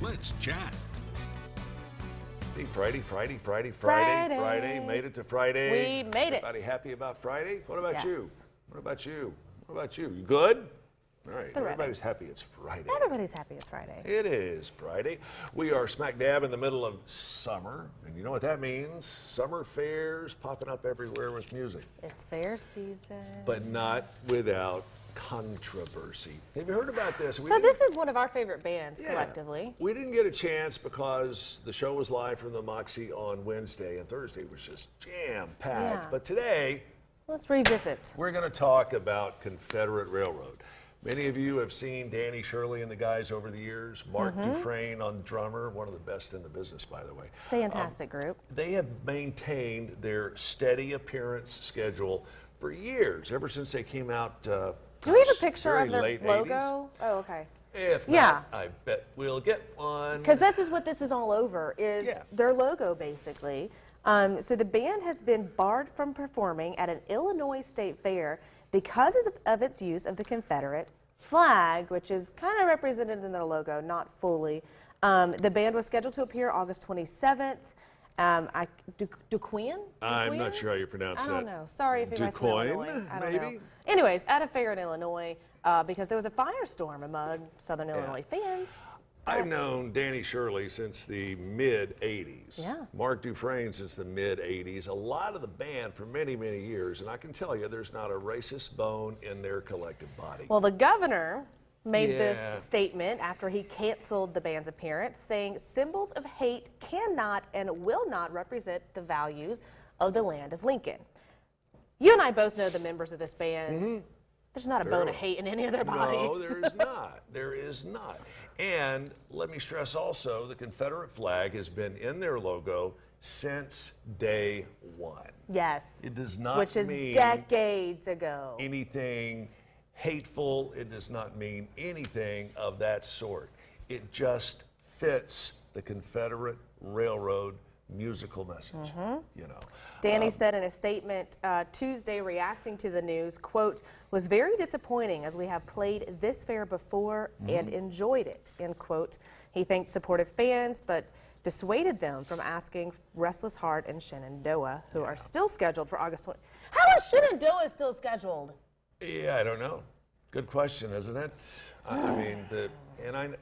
Let's chat. Hey, Friday. Made it to Friday. We made it. Everybody happy about Friday? What about Yes. you? What about you? You good? All right. They're ready. Everybody's happy it's Friday. Everybody's happy it's Friday. It is Friday. We are smack dab in the middle of summer. And you know what that means? Summer fairs popping up everywhere with music. It's fair season. But not without controversy. Have you heard about this? So this is one of our favorite bands collectively. We didn't get a chance because the show was live from the Moxie on Wednesday, and Thursday was just jam-packed. Yeah. But today, Let's revisit. we're going to talk about Confederate Railroad. Many of you have seen Danny Shirley and the guys over the years. Mark Dufresne on drummer, one of the best in the business, by the way. Fantastic group. They have maintained their steady appearance schedule for years, ever since they came out. Do we have a picture very of their late logo? 80s. Oh, okay. If Yeah. not, I bet we'll get one. Because this is what this is all over, is Yeah. their logo, basically. So the band has been barred from performing at an Illinois state fair because of its use of the Confederate flag, which is kind of represented in their logo, not fully. The band was scheduled to appear August 27th. Duquesne? I'm not sure how you pronounce that. I don't know. Sorry if you guys from Duquesne, Illinois. I don't maybe? know. Anyways, at a fair in Illinois, because there was a firestorm among Southern Illinois fans. I've known Danny Shirley since the mid-'80s. Yeah. Mark Dufresne since the mid-'80s. A lot of the band for many, many years. And I can tell you there's not a racist bone in their collective body. Well, the governor made Yeah. this statement after he canceled the band's appearance, saying symbols of hate cannot and will not represent the values of the land of Lincoln. You and I both know the members of this band. There's not a bone of hate in any of their bodies. No, there is not. There is not. And let me stress also, the Confederate flag has been in their logo since day one. Yes. It does not Which is mean decades ago. anything hateful. It does not mean anything of that sort. It just fits the Confederate Railroad musical message, you know. Danny said in a statement Tuesday reacting to the news, quote, was very disappointing as we have played this fair before and enjoyed it, end quote. He thanked supportive fans, but dissuaded them from asking Restless Heart and Shenandoah, who are still scheduled for August 20. How is Shenandoah still scheduled? Yeah, I don't know. Good question, isn't it? I mean,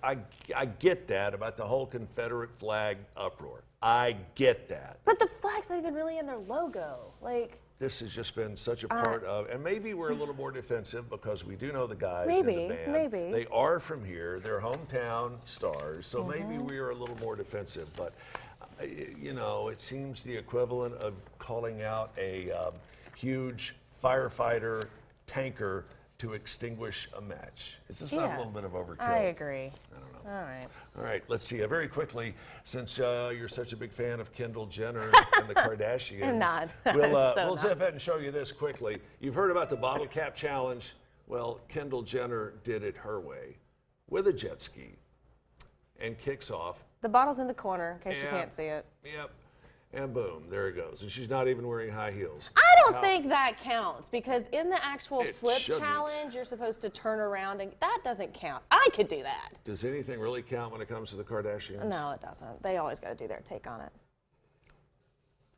I get that about the whole Confederate flag uproar. I get that. But the flag's not even really in their logo. Like, This has just been such a part of, and maybe we're a little more defensive because we do know the guys in Maybe, the band. maybe. They are from here. They're hometown stars, so maybe we are a little more defensive. But, you know, it seems the equivalent of calling out a huge firefighter tanker to extinguish a match. Is this not a little bit of overkill? I agree. I don't know. All right. All right, let's see. Very quickly, since you're such a big fan of Kendall Jenner and the Kardashians, I'm not. we'll I'm so zip ahead and show you this quickly. You've heard about the bottle cap challenge. Well, Kendall Jenner did it her way with a jet ski and kicks off. The bottle's in the corner in case you Yeah. can't see it. Yep. And boom, there it goes. And she's not even wearing high heels. I don't think that counts because in the actual It flip shouldn't. challenge, you're supposed to turn around and that doesn't count. I could do that. Does anything really count when it comes to the Kardashians? No, it doesn't. They always got to do their take on it.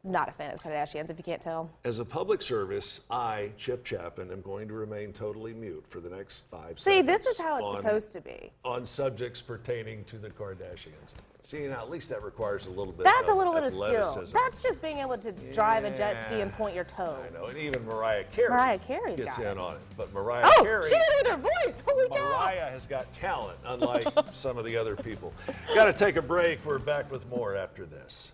Not a fan of the Kardashians, if you can't tell. As a public service, I, Chip Chapin, am going to remain totally mute for the next 5 See, seconds. this is how it's on- supposed to be. On subjects pertaining to the Kardashians. See, now at least that requires a little bit That's of a little bit of skill. athleticism. That's just being able to drive a jet ski and Yeah. point your toe. I know, and even Mariah Carey Mariah Carey's gets got in it. on it. But Mariah Oh, Carey, she did it with her voice. Holy cow. Mariah has got talent, unlike some of the other people. Got to take a break. We're back with more after this.